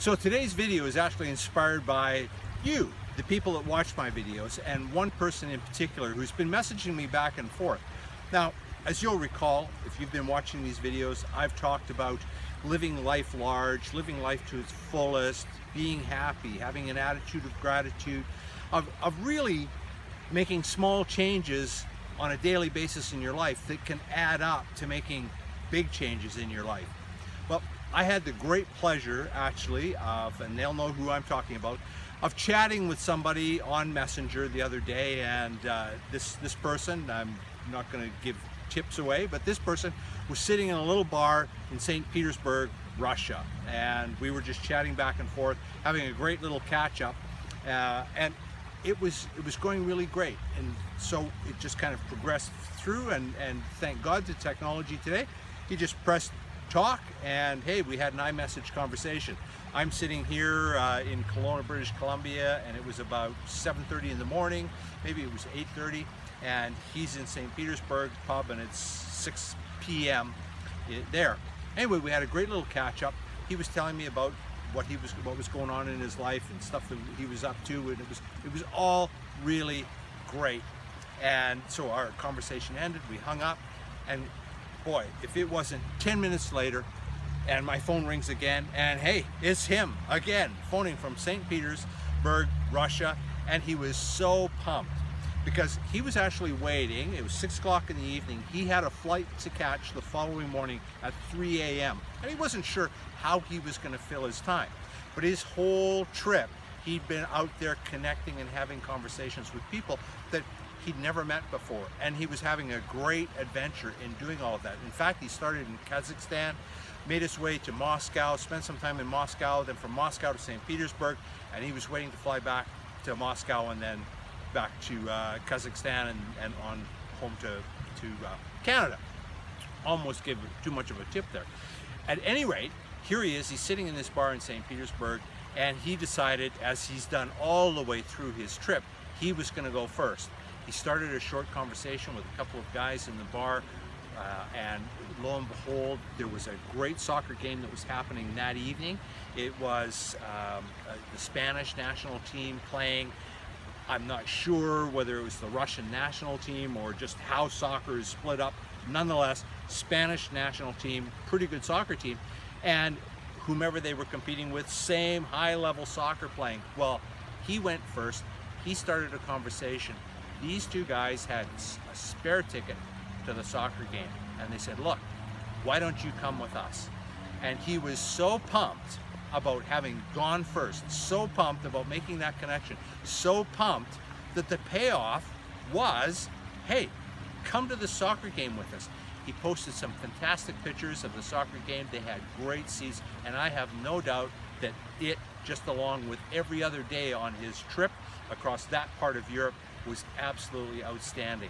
So today's video is actually inspired by you, the people that watch my videos, and one person in particular who's been messaging me back and forth. Now, as you'll recall, if you've been watching these videos, I've talked about living life large, living life to its fullest, being happy, having an attitude of gratitude, of really making small changes on a daily basis in your life that can add up to making big changes in your life. Well, I had the great pleasure actually of, and they'll know who I'm talking about, of chatting with somebody on Messenger the other day, and this person, I'm not going to give tips away, but this person was sitting in a little bar in St. Petersburg, Russia, and we were just chatting back and forth, having a great little catch up, and it was going really great. And so it just kind of progressed through, and thank God to technology today. He just pressed talk, and hey, we had an iMessage conversation. I'm sitting here in Kelowna, British Columbia, and it was about 7:30 in the morning, maybe it was 8:30, and he's in St. Petersburg pub, and it's 6 p.m. there. Anyway, we had a great little catch up. He was telling me about what was going on in his life and stuff that he was up to, and it was all really great. And so our conversation ended, we hung up, and boy, if it wasn't 10 minutes later and my phone rings again, and hey, it's him again, phoning from St. Petersburg, Russia, and he was so pumped because he was actually waiting. It was 6 o'clock in the evening. He had a flight to catch the following morning at 3 a.m. and he wasn't sure how he was going to fill his time. But his whole trip, he'd been out there connecting and having conversations with people that he'd never met before, and he was having a great adventure in doing all of that. In fact, he started in Kazakhstan, made his way to Moscow, spent some time in Moscow, then from Moscow to St. Petersburg, and he was waiting to fly back to Moscow and then back to Kazakhstan and on home to Canada. Almost gave too much of a tip there. At any rate, here he is, he's sitting in this bar in St. Petersburg, and he decided, as he's done all the way through his trip, he was going to go first. He started a short conversation with a couple of guys in the bar, and lo and behold, there was a great soccer game that was happening that evening. It was the Spanish national team playing. I'm not sure whether it was the Russian national team or just how soccer is split up. Nonetheless, Spanish national team, pretty good soccer team, and whomever they were competing with, same high-level soccer playing. Well, he went first. He started a conversation. These two guys had a spare ticket to the soccer game, and they said, look, why don't you come with us? And he was so pumped about having gone first, so pumped about making that connection, so pumped that the payoff was, hey, come to the soccer game with us. He posted some fantastic pictures of the soccer game. They had great seats, and I have no doubt that it, just along with every other day on his trip across that part of Europe, was absolutely outstanding.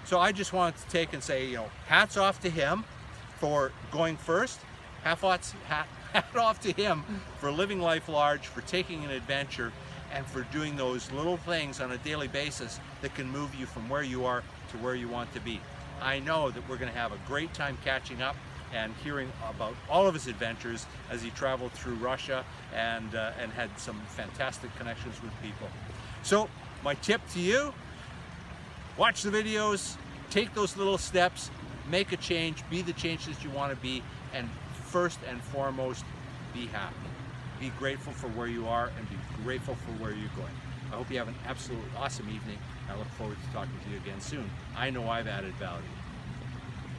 So I just wanted to take and say, hats off to him for going first. Hat off to him for living life large, for taking an adventure, and for doing those little things on a daily basis that can move you from where you are to where you want to be. I know that we're going to have a great time catching up and hearing about all of his adventures as he traveled through Russia and had some fantastic connections with people. So my tip to you, watch the videos, take those little steps, make a change, be the change that you want to be, and first and foremost, be happy. Be grateful for where you are and be grateful for where you're going. I hope you have an absolutely awesome evening. I look forward to talking to you again soon. I know I've added value.